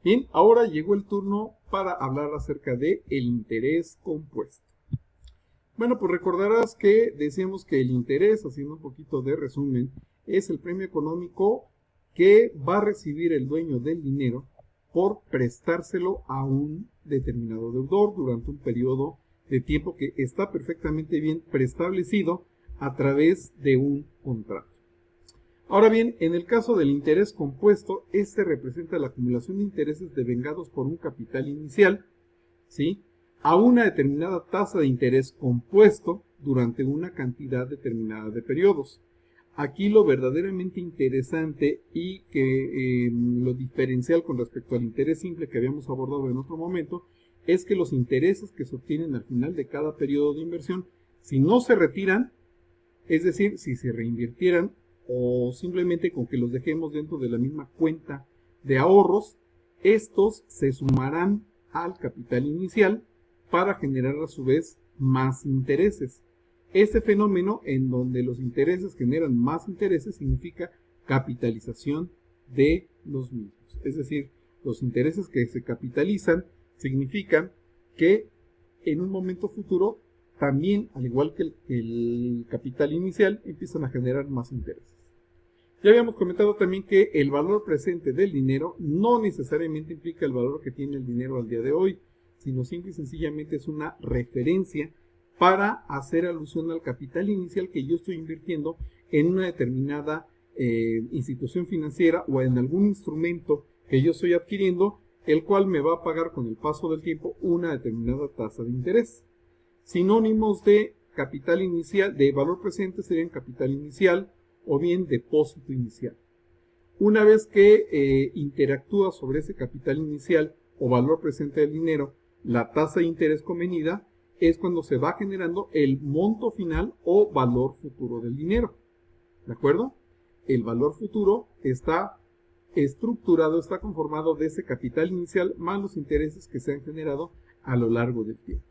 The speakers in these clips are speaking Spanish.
Bien, ahora llegó el turno para hablar acerca de el interés compuesto. Bueno, pues recordarás que decíamos que el interés, haciendo un poquito de resumen, es el premio económico que va a recibir el dueño del dinero por prestárselo a un determinado deudor durante un periodo de tiempo que está perfectamente bien preestablecido a través de un contrato. Ahora bien, en el caso del interés compuesto, este representa la acumulación de intereses devengados por un capital inicial, ¿sí?, a una determinada tasa de interés compuesto durante una cantidad determinada de periodos. Aquí lo verdaderamente interesante y que lo diferencial con respecto al interés simple que habíamos abordado en otro momento es que los intereses que se obtienen al final de cada periodo de inversión, si no se retiran, es decir, si se reinvirtieran o simplemente con que los dejemos dentro de la misma cuenta de ahorros, estos se sumarán al capital inicial para generar a su vez más intereses. Este fenómeno en donde los intereses generan más intereses significa capitalización de los mismos. Es decir, los intereses que se capitalizan significan que en un momento futuro también, al igual que el capital inicial, empiezan a generar más intereses. Ya habíamos comentado también que el valor presente del dinero no necesariamente implica el valor que tiene el dinero al día de hoy, sino simple y sencillamente es una referencia para hacer alusión al capital inicial que yo estoy invirtiendo en una determinada institución financiera o en algún instrumento que yo estoy adquiriendo, el cual me va a pagar con el paso del tiempo una determinada tasa de interés. Sinónimos de capital inicial, de valor presente, serían capital inicial o bien depósito inicial. Una vez que interactúa sobre ese capital inicial o valor presente del dinero, la tasa de interés convenida, es cuando se va generando el monto final o valor futuro del dinero. ¿De acuerdo? El valor futuro está estructurado, está conformado de ese capital inicial más los intereses que se han generado a lo largo del tiempo.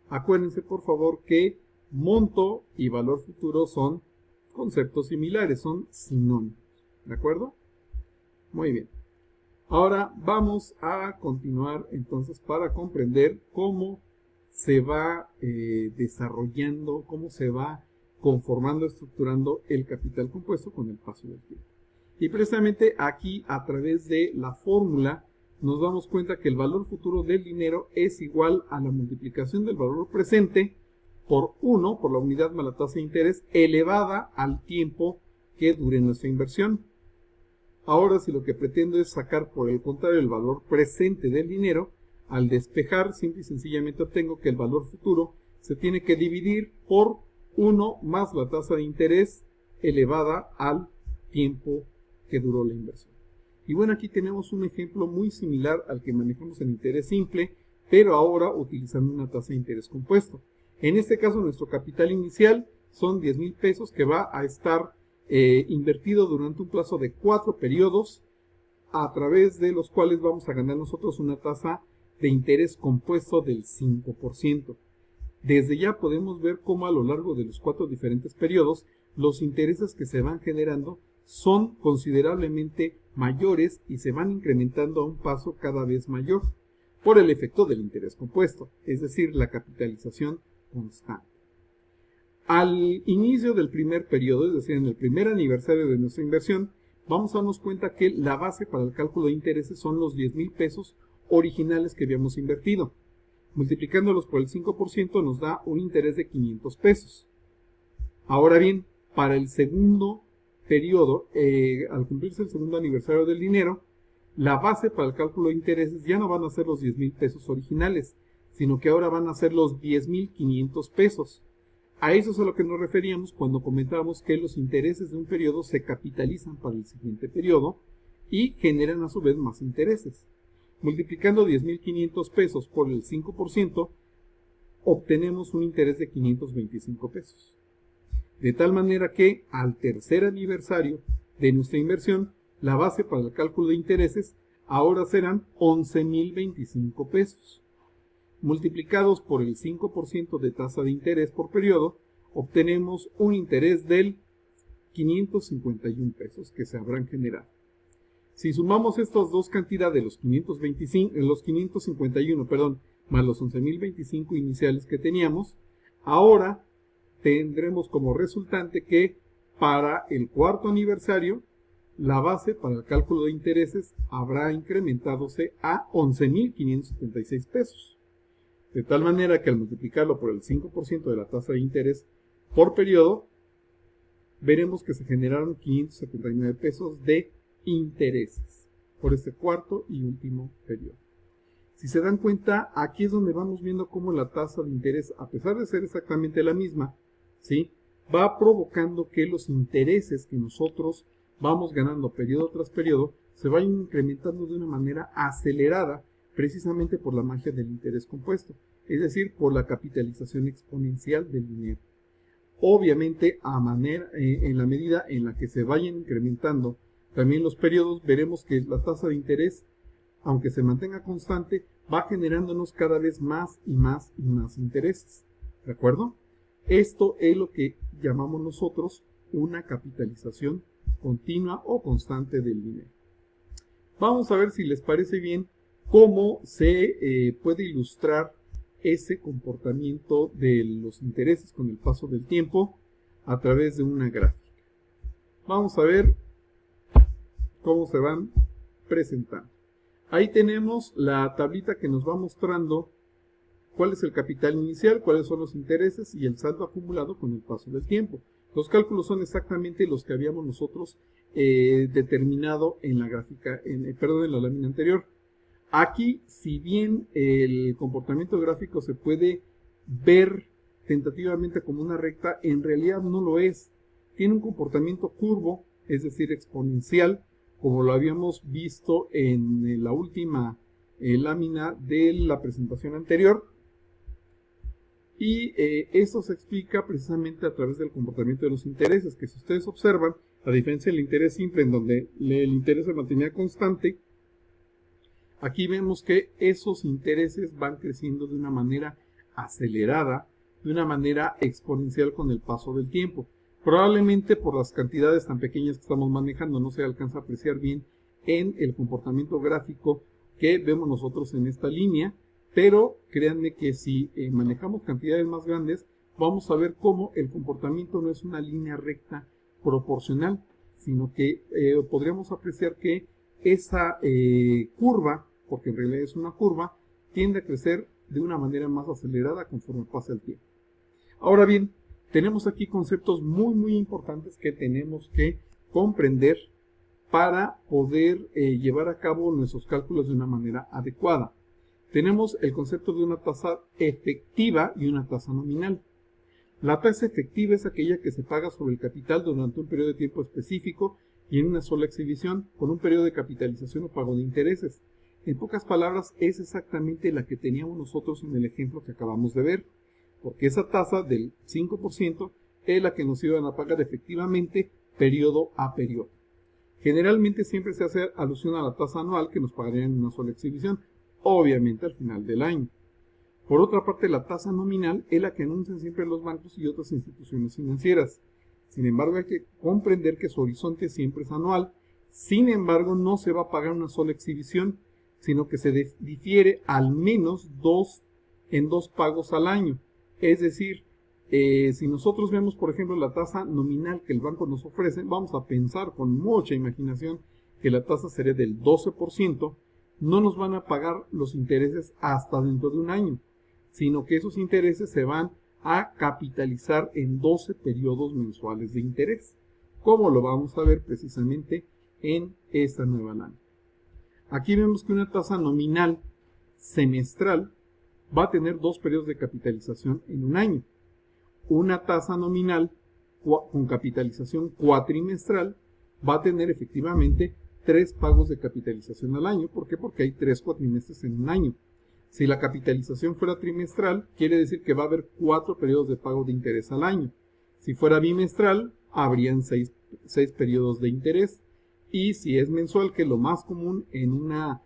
Acuérdense, por favor, que monto y valor futuro son conceptos similares, son sinónimos. ¿De acuerdo? Muy bien. Ahora vamos a continuar entonces para comprender cómo se va desarrollando, cómo se va conformando, estructurando el capital compuesto con el paso del tiempo. Y precisamente aquí, a través de la fórmula, nos damos cuenta que el valor futuro del dinero es igual a la multiplicación del valor presente por 1, por la unidad más la tasa de interés, elevada al tiempo que dure nuestra inversión. Ahora, si lo que pretendo es sacar por el contrario el valor presente del dinero, al despejar, simple y sencillamente obtengo que el valor futuro se tiene que dividir por 1 más la tasa de interés elevada al tiempo que duró la inversión. Y bueno, aquí tenemos un ejemplo muy similar al que manejamos en interés simple, pero ahora utilizando una tasa de interés compuesto. En este caso, nuestro capital inicial son 10,000 pesos que va a estar invertido durante un plazo de 4 periodos, a través de los cuales vamos a ganar nosotros una tasa de interés compuesto del 5%. Desde ya podemos ver cómo a lo largo de los 4 diferentes periodos, los intereses que se van generando son considerablemente mayores y se van incrementando a un paso cada vez mayor por el efecto del interés compuesto, es decir, la capitalización constante. Al inicio del primer periodo, es decir, en el primer aniversario de nuestra inversión, vamos a darnos cuenta que la base para el cálculo de intereses son los 10,000 pesos originales que habíamos invertido. Multiplicándolos por el 5% nos da un interés de 500 pesos. Ahora bien, para el segundo periodo, al cumplirse el segundo aniversario del dinero, la base para el cálculo de intereses ya no van a ser los 10,000 pesos originales, sino que ahora van a ser los 10,500 pesos. A eso es a lo que nos referíamos cuando comentábamos que los intereses de un periodo se capitalizan para el siguiente periodo y generan a su vez más intereses. Multiplicando 10,500 pesos por el 5%, obtenemos un interés de 525 pesos. De tal manera que al tercer aniversario de nuestra inversión, la base para el cálculo de intereses ahora serán 11,025 pesos. Multiplicados por el 5% de tasa de interés por periodo, obtenemos un interés del 551 pesos que se habrán generado. Si sumamos estas dos cantidades, los 551, perdón, más los 11.025 iniciales que teníamos, ahora tendremos como resultante que para el cuarto aniversario, la base para el cálculo de intereses habrá incrementadose a 11.576 pesos. De tal manera que al multiplicarlo por el 5% de la tasa de interés por periodo, veremos que se generaron 579 pesos de intereses por este cuarto y último periodo. Si se dan cuenta, aquí es donde vamos viendo cómo la tasa de interés, a pesar de ser exactamente la misma, ¿sí?, va provocando que los intereses que nosotros vamos ganando periodo tras periodo se vayan incrementando de una manera acelerada, precisamente por la magia del interés compuesto, es decir, por la capitalización exponencial del dinero. Obviamente, en la medida en la que se vayan incrementando también los periodos, veremos que la tasa de interés, aunque se mantenga constante, va generándonos cada vez más y más y más intereses. ¿De acuerdo? Esto es lo que llamamos nosotros una capitalización continua o constante del dinero. Vamos a ver si les parece bien cómo se puede ilustrar ese comportamiento de los intereses con el paso del tiempo a través de una gráfica. Vamos a ver cómo se van presentando. Ahí tenemos la tablita que nos va mostrando cuál es el capital inicial, cuáles son los intereses y el saldo acumulado con el paso del tiempo. Los cálculos son exactamente los que habíamos nosotros determinado en la gráfica, en la lámina anterior. Aquí, si bien el comportamiento gráfico se puede ver tentativamente como una recta, en realidad no lo es. Tiene un comportamiento curvo, es decir, exponencial, como lo habíamos visto en la última lámina de la presentación anterior. Y esto se explica precisamente a través del comportamiento de los intereses, que si ustedes observan, a diferencia del interés simple, en donde el interés se mantenía constante, aquí vemos que esos intereses van creciendo de una manera acelerada, de una manera exponencial con el paso del tiempo. Probablemente por las cantidades tan pequeñas que estamos manejando no se alcanza a apreciar bien en el comportamiento gráfico que vemos nosotros en esta línea, pero créanme que si manejamos cantidades más grandes, vamos a ver cómo el comportamiento no es una línea recta proporcional, sino que podríamos apreciar que esa curva, porque en realidad es una curva, tiende a crecer de una manera más acelerada conforme pasa el tiempo. Ahora bien, tenemos aquí conceptos muy importantes que tenemos que comprender para poder llevar a cabo nuestros cálculos de una manera adecuada. Tenemos el concepto de una tasa efectiva y una tasa nominal. La tasa efectiva es aquella que se paga sobre el capital durante un periodo de tiempo específico y en una sola exhibición, con un periodo de capitalización o pago de intereses. En pocas palabras, es exactamente la que teníamos nosotros en el ejemplo que acabamos de ver, porque esa tasa del 5% es la que nos iban a pagar efectivamente periodo a periodo. Generalmente siempre se hace alusión a la tasa anual que nos pagarían en una sola exhibición, obviamente al final del año. Por otra parte, la tasa nominal es la que anuncian siempre los bancos y otras instituciones financieras. Sin embargo, hay que comprender que su horizonte siempre es anual. Sin embargo, no se va a pagar una sola exhibición, sino que se difiere al menos en dos pagos al año. Es decir, si nosotros vemos, por ejemplo, la tasa nominal que el banco nos ofrece, vamos a pensar con mucha imaginación que la tasa sería del 12%, no nos van a pagar los intereses hasta dentro de un año, sino que esos intereses se van a capitalizar en 12 periodos mensuales de interés, como lo vamos a ver precisamente en esta nueva lámina. Aquí vemos que una tasa nominal semestral va a tener 2 periodos de capitalización en un año. Una tasa nominal con capitalización cuatrimestral va a tener efectivamente 3 pagos de capitalización al año. ¿Por qué? Porque hay 3 cuatrimestres en un año. Si la capitalización fuera trimestral, quiere decir que va a haber 4 periodos de pago de interés al año. Si fuera bimestral, habrían 6 periodos de interés. Y si es mensual, que es lo más común en una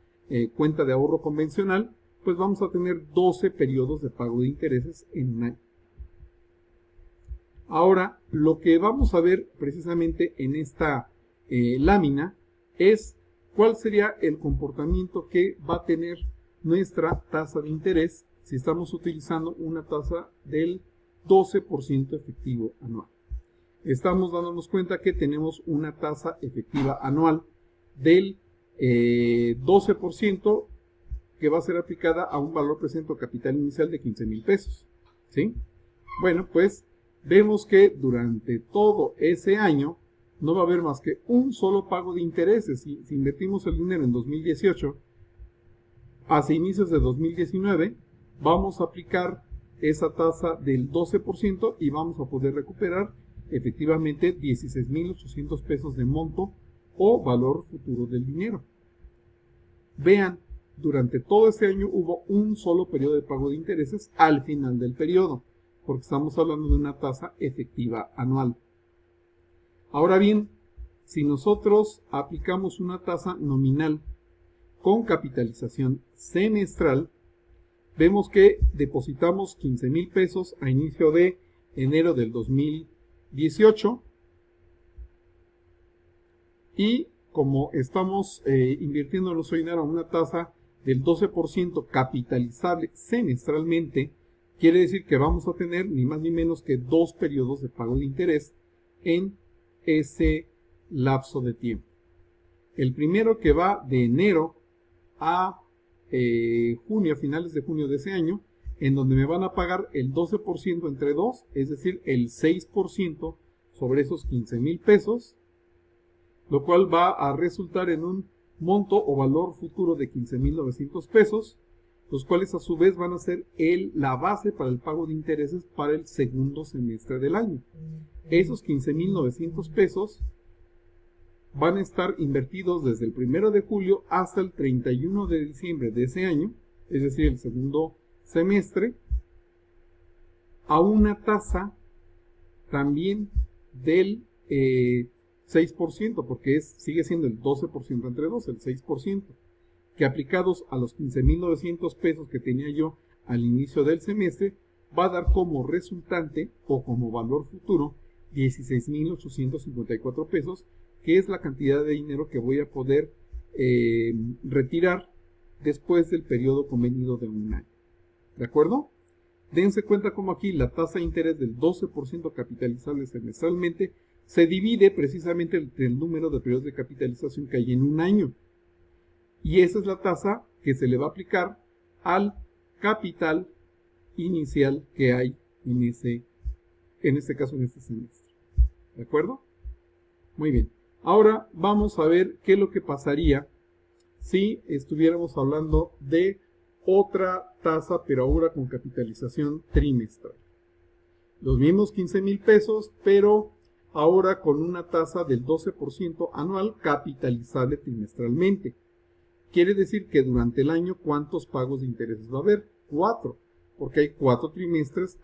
cuenta de ahorro convencional, pues vamos a tener 12 periodos de pago de intereses en un año. Ahora, lo que vamos a ver precisamente en esta lámina es ¿cuál sería el comportamiento que va a tener nuestra tasa de interés si estamos utilizando una tasa del 12% efectivo anual? Estamos dándonos cuenta que tenemos una tasa efectiva anual del 12% que va a ser aplicada a un valor presente o capital inicial de 15,000 pesos. ¿Sí? Bueno, pues vemos que durante todo ese año no va a haber más que un solo pago de intereses. Si invertimos el dinero en 2018, hacia inicios de 2019, vamos a aplicar esa tasa del 12% y vamos a poder recuperar efectivamente 16,800 pesos de monto o valor futuro del dinero. Vean, durante todo este año hubo un solo periodo de pago de intereses al final del periodo, porque estamos hablando de una tasa efectiva anual. Ahora bien, si nosotros aplicamos una tasa nominal con capitalización semestral, vemos que depositamos 15,000 pesos a inicio de enero del 2018 y como estamos invirtiendo nuestro dinero a una tasa del 12% capitalizable semestralmente, quiere decir que vamos a tener ni más ni menos que 2 periodos de pago de interés en ese lapso de tiempo. El primero que va de enero a junio, a finales de junio de ese año, en donde me van a pagar el 12% entre 2, es decir, el 6% sobre esos 15,000 pesos, lo cual va a resultar en un monto o valor futuro de 15,900 pesos, los cuales a su vez van a ser la base para el pago de intereses para el segundo semestre del año. Esos 15,900 pesos van a estar invertidos desde el 1 de julio hasta el 31 de diciembre de ese año, es decir, el segundo semestre, a una tasa también del 6%, porque sigue siendo el 12% entre 2, el 6%, que aplicados a los 15,900 pesos que tenía yo al inicio del semestre, va a dar como resultante o como valor futuro 16,854 pesos, que es la cantidad de dinero que voy a poder retirar después del periodo convenido de un año. ¿De acuerdo? Dense cuenta como aquí la tasa de interés del 12% capitalizable semestralmente se divide precisamente entre el número de periodos de capitalización que hay en un año. Y esa es la tasa que se le va a aplicar al capital inicial que hay en este caso, en este semestre. ¿De acuerdo? Muy bien. Ahora vamos a ver qué es lo que pasaría si estuviéramos hablando de otra tasa, pero ahora con capitalización trimestral. Los mismos 15,000 pesos, pero ahora con una tasa del 12% anual capitalizable trimestralmente. Quiere decir que durante el año, ¿cuántos pagos de intereses va a haber? 4, porque hay 4 trimestres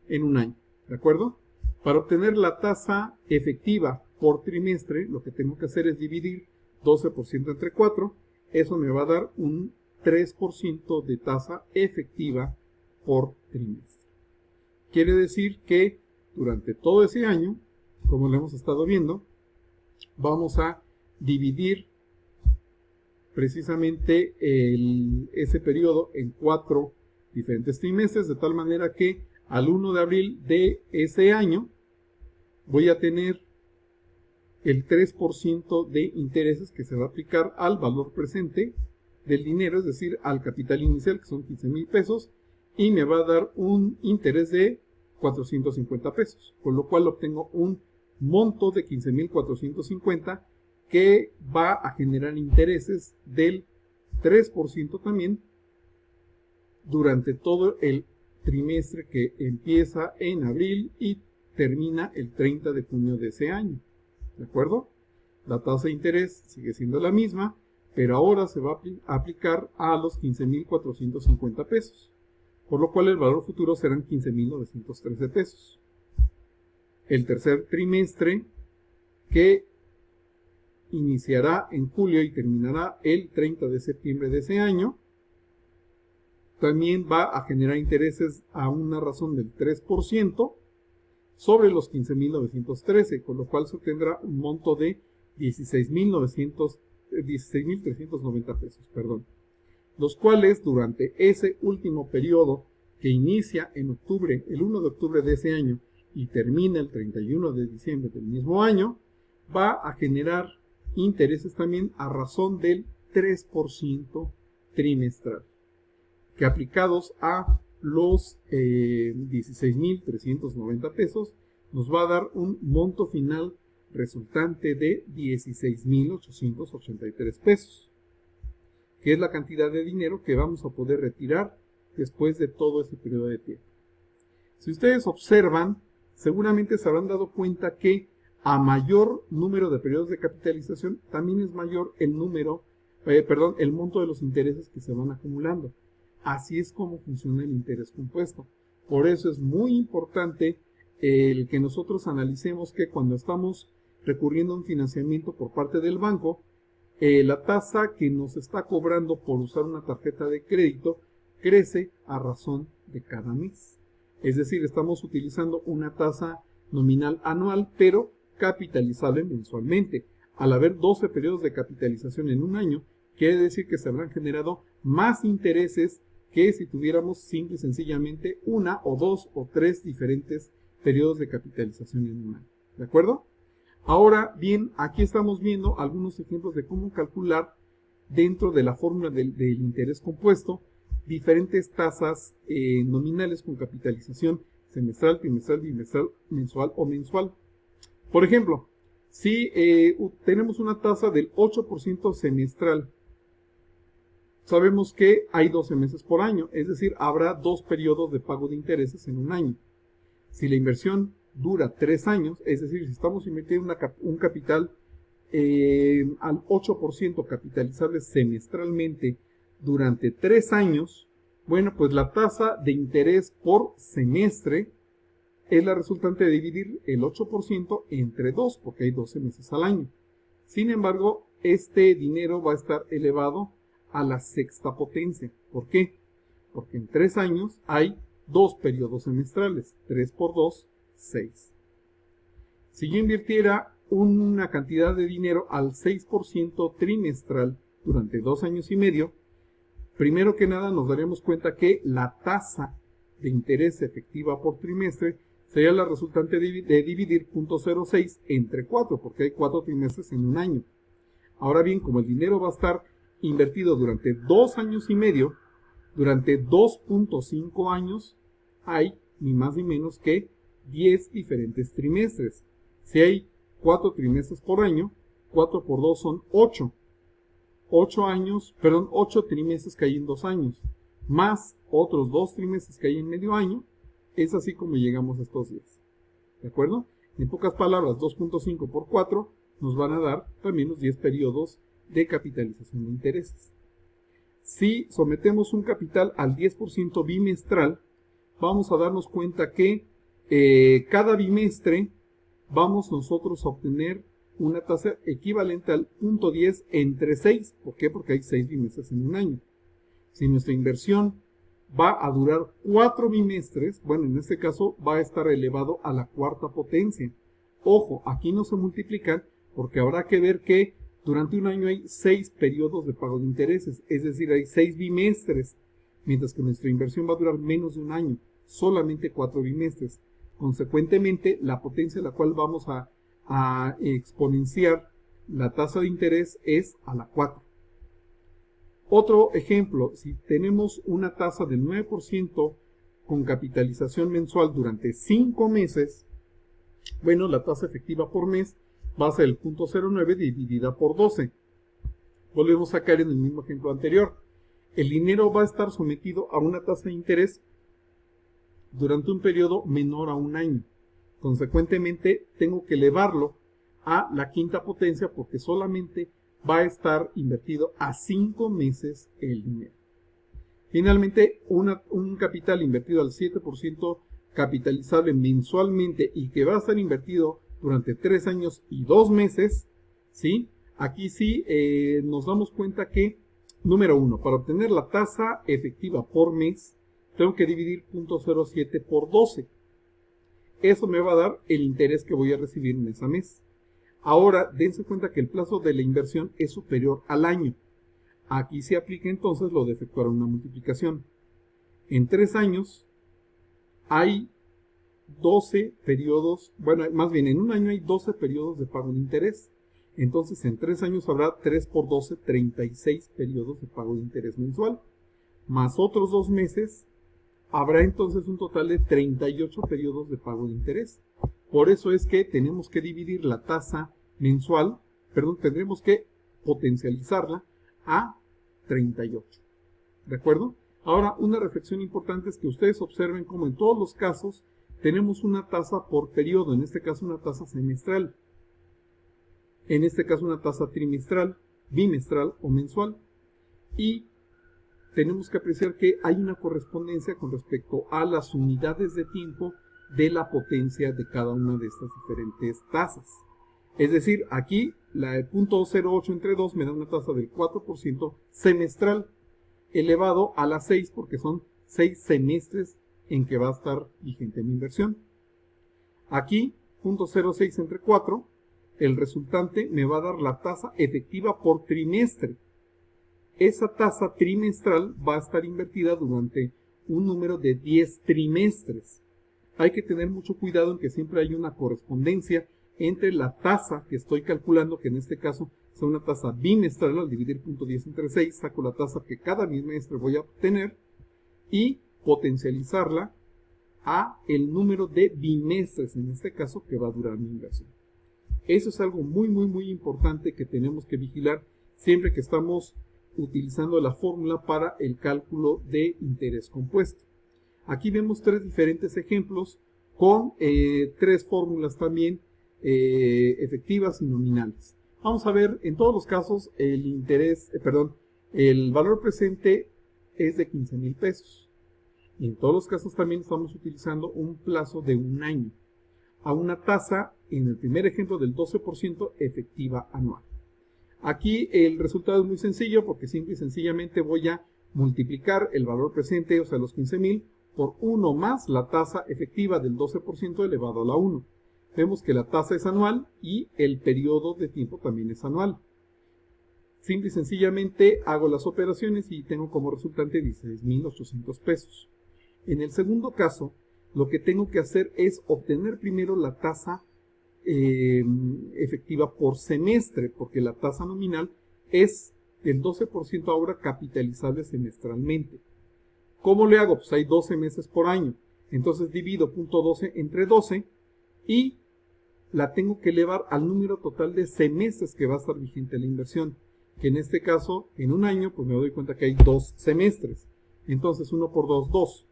en un año. ¿De acuerdo? Para obtener la tasa efectiva por trimestre, lo que tengo que hacer es dividir 12% entre 4. Eso me va a dar un 3% de tasa efectiva por trimestre. Quiere decir que durante todo ese año, como lo hemos estado viendo, vamos a dividir precisamente ese periodo en 4 diferentes trimestres, de tal manera que al 1 de abril de ese año voy a tener el 3% de intereses que se va a aplicar al valor presente del dinero, es decir, al capital inicial, que son 15,000 pesos, y me va a dar un interés de 450 pesos, con lo cual obtengo un monto de 15,450 que va a generar intereses del 3% también durante todo el trimestre que empieza en abril y termina el 30 de junio de ese año. ¿De acuerdo? La tasa de interés sigue siendo la misma, pero ahora se va a aplicar a los 15,450 pesos, por lo cual el valor futuro serán 15,913 pesos. El tercer trimestre, que iniciará en julio y terminará el 30 de septiembre de ese año, también va a generar intereses a una razón del 3% sobre los 15,913, con lo cual se obtendrá un monto de 16,913 16,390 pesos, perdón, los cuales durante ese último periodo que inicia en octubre, el 1 de octubre de ese año y termina el 31 de diciembre del mismo año, va a generar intereses también a razón del 3% trimestral, que aplicados a los 16,390 pesos nos va a dar un monto final resultante de 16,883 pesos, que es la cantidad de dinero que vamos a poder retirar después de todo este periodo de tiempo. Si ustedes observan, seguramente se habrán dado cuenta que a mayor número de periodos de capitalización, también es mayor el el monto de los intereses que se van acumulando. Así es como funciona el interés compuesto. Por eso es muy importante el que nosotros analicemos que cuando estamos recurriendo a un financiamiento por parte del banco, la tasa que nos está cobrando por usar una tarjeta de crédito crece a razón de cada mes. Es decir, estamos utilizando una tasa nominal anual, pero capitalizable mensualmente. Al haber 12 periodos de capitalización en un año, quiere decir que se habrán generado más intereses que si tuviéramos simple y sencillamente una o dos o tres diferentes periodos de capitalización en un año. ¿De acuerdo? Ahora bien, aquí estamos viendo algunos ejemplos de cómo calcular dentro de la fórmula del interés compuesto diferentes tasas nominales con capitalización semestral, trimestral, bimestral, mensual o mensual. Por ejemplo, si tenemos una tasa del 8% semestral, sabemos que hay 12 meses por año, es decir, habrá 2 periodos de pago de intereses en un año. Si la inversión dura 3 años, es decir, si estamos invirtiendo un capital al 8% capitalizable semestralmente durante 3 años, bueno, pues la tasa de interés por semestre es la resultante de dividir el 8% entre 2, porque hay 12 meses al año. Sin embargo, este dinero va a estar elevado a la sexta potencia. ¿Por qué? Porque en 3 años hay 2 periodos semestrales. 3 por 2, 6. Si yo invirtiera una cantidad de dinero al 6% trimestral durante 2 años y medio, primero que nada nos daremos cuenta que la tasa de interés efectiva por trimestre sería la resultante de dividir 0.06 entre 4, porque hay 4 trimestres en un año. Ahora bien, como el dinero va a estar invertido durante 2 años y medio, durante 2.5 años, hay ni más ni menos que 10 diferentes trimestres. Si hay 4 trimestres por año, 4 por 2 son 8. 8 trimestres que hay en 2 años, más otros 2 trimestres que hay en medio año, es así como llegamos a estos 10. ¿De acuerdo? En pocas palabras, 2.5 por 4 nos van a dar también los 10 periodos de capitalización de intereses. Si sometemos un capital al 10% bimestral, vamos a darnos cuenta que cada bimestre vamos nosotros a obtener una tasa equivalente al 0.10 entre 6. ¿Por qué? Porque hay 6 bimestres en un año. Si nuestra inversión va a durar 4 bimestres, bueno, en este caso va a estar elevado a la cuarta potencia. Ojo, aquí no se multiplican porque habrá que ver que durante un año hay 6 periodos de pago de intereses, es decir, hay 6 bimestres, mientras que nuestra inversión va a durar menos de un año, solamente 4 bimestres. Consecuentemente, la potencia a la cual vamos a exponenciar la tasa de interés es a la 4. Otro ejemplo, si tenemos una tasa del 9% con capitalización mensual durante 5 meses, bueno, la tasa efectiva por mes va a ser el 0.09 dividida por 12. Volvemos a caer en el mismo ejemplo anterior. El dinero va a estar sometido a una tasa de interés durante un periodo menor a un año. Consecuentemente, tengo que elevarlo a la quinta potencia porque solamente va a estar invertido a 5 meses el dinero. Finalmente, un capital invertido al 7% capitalizable mensualmente y que va a estar invertido durante 3 años y 2 meses, ¿sí? Aquí sí nos damos cuenta que, número 1, para obtener la tasa efectiva por mes, tengo que dividir 0.07 por 12. Eso me va a dar el interés que voy a recibir mes a mes. Ahora, dense cuenta que el plazo de la inversión es superior al año. Aquí se aplica entonces lo de efectuar una multiplicación. En 3 años hay 12 periodos, bueno, más bien en un año hay 12 periodos de pago de interés. Entonces en 3 años habrá 3 por 12, 36 periodos de pago de interés mensual. Más otros 2 meses, habrá entonces un total de 38 periodos de pago de interés. Por eso es que tenemos que dividir la tasa mensual, tendremos que potencializarla a 38. ¿De acuerdo? Ahora, una reflexión importante es que ustedes observen cómo en todos los casos tenemos una tasa por periodo, en este caso una tasa semestral, en este caso una tasa trimestral, bimestral o mensual. Y tenemos que apreciar que hay una correspondencia con respecto a las unidades de tiempo de la potencia de cada una de estas diferentes tasas. Es decir, aquí la de 0.08 entre 2 me da una tasa del 4% semestral, elevado a la 6 porque son 6 semestres en que va a estar vigente mi inversión. Aquí, 0.06 entre 4, el resultante me va a dar la tasa efectiva por trimestre. Esa tasa trimestral va a estar invertida durante un número de 10 trimestres. Hay que tener mucho cuidado en que siempre hay una correspondencia entre la tasa que estoy calculando, que en este caso es una tasa bimestral. Al dividir 0.10 entre 6, saco la tasa que cada bimestre voy a obtener y potencializarla a el número de bimestres, en este caso, que va a durar mi inversión. Eso es algo muy importante que tenemos que vigilar siempre que estamos utilizando la fórmula para el cálculo de interés compuesto. Aquí vemos 3 diferentes ejemplos con 3 fórmulas también efectivas y nominales. Vamos a ver, en todos los casos el el valor presente es de 15,000 pesos. Y en todos los casos también estamos utilizando un plazo de un año, a una tasa, en el primer ejemplo, del 12% efectiva anual. Aquí el resultado es muy sencillo porque simple y sencillamente voy a multiplicar el valor presente, o sea los 15,000, por 1 más la tasa efectiva del 12% elevado a la 1. Vemos que la tasa es anual y el periodo de tiempo también es anual. Simple y sencillamente hago las operaciones y tengo como resultante 16,800 pesos. En el segundo caso, lo que tengo que hacer es obtener primero la tasa efectiva por semestre, porque la tasa nominal es del 12% ahora capitalizable semestralmente. ¿Cómo le hago? Pues hay 12 meses por año. Entonces divido 0.12 entre 12 y la tengo que elevar al número total de semestres que va a estar vigente la inversión. Que en este caso, en un año, pues me doy cuenta que hay 2 semestres. Entonces 1 por 2, 2.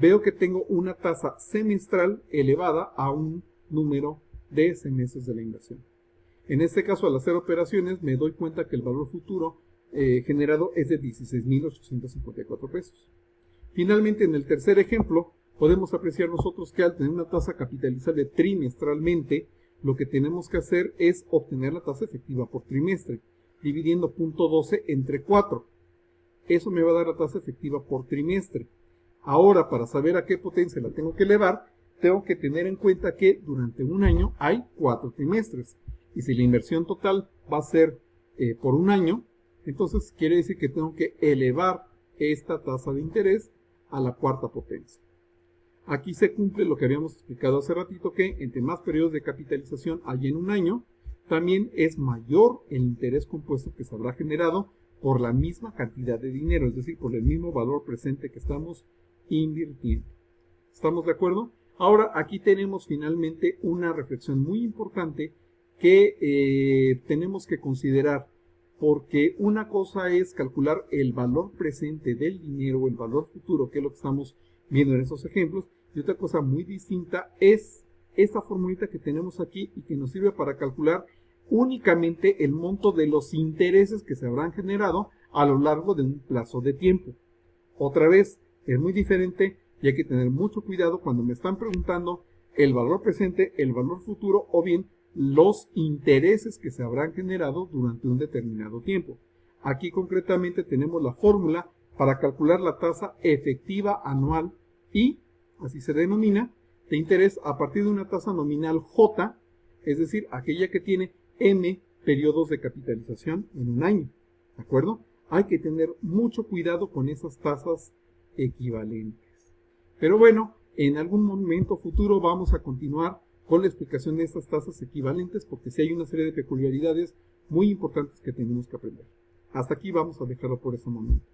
Veo que tengo una tasa semestral elevada a un número de semestres de la inversión. En este caso, al hacer operaciones, me doy cuenta que el valor futuro generado es de 16,854 pesos. Finalmente, en el tercer ejemplo, podemos apreciar nosotros que al tener una tasa capitalizable trimestralmente, lo que tenemos que hacer es obtener la tasa efectiva por trimestre, dividiendo 0.12 entre 4. Eso me va a dar la tasa efectiva por trimestre. Ahora, para saber a qué potencia la tengo que elevar, tengo que tener en cuenta que durante un año hay 4 trimestres. Y si la inversión total va a ser por un año, entonces quiere decir que tengo que elevar esta tasa de interés a la cuarta potencia. Aquí se cumple lo que habíamos explicado hace ratito, que entre más periodos de capitalización hay en un año, también es mayor el interés compuesto que se habrá generado por la misma cantidad de dinero, es decir, por el mismo valor presente que estamos invirtiendo. ¿Estamos de acuerdo? Ahora aquí tenemos finalmente una reflexión muy importante que tenemos que considerar, porque una cosa es calcular el valor presente del dinero o el valor futuro, que es lo que estamos viendo en estos ejemplos, y otra cosa muy distinta es esta formulita que tenemos aquí y que nos sirve para calcular únicamente el monto de los intereses que se habrán generado a lo largo de un plazo de tiempo. Otra vez, es muy diferente y hay que tener mucho cuidado cuando me están preguntando el valor presente, el valor futuro o bien los intereses que se habrán generado durante un determinado tiempo. Aquí concretamente tenemos la fórmula para calcular la tasa efectiva anual y, así se denomina, de interés a partir de una tasa nominal J, es decir, aquella que tiene M periodos de capitalización en un año, ¿de acuerdo? Hay que tener mucho cuidado con esas tasas equivalentes. Pero bueno, en algún momento futuro vamos a continuar con la explicación de estas tasas equivalentes, porque sí hay una serie de peculiaridades muy importantes que tenemos que aprender. Hasta aquí vamos a dejarlo por ese momento.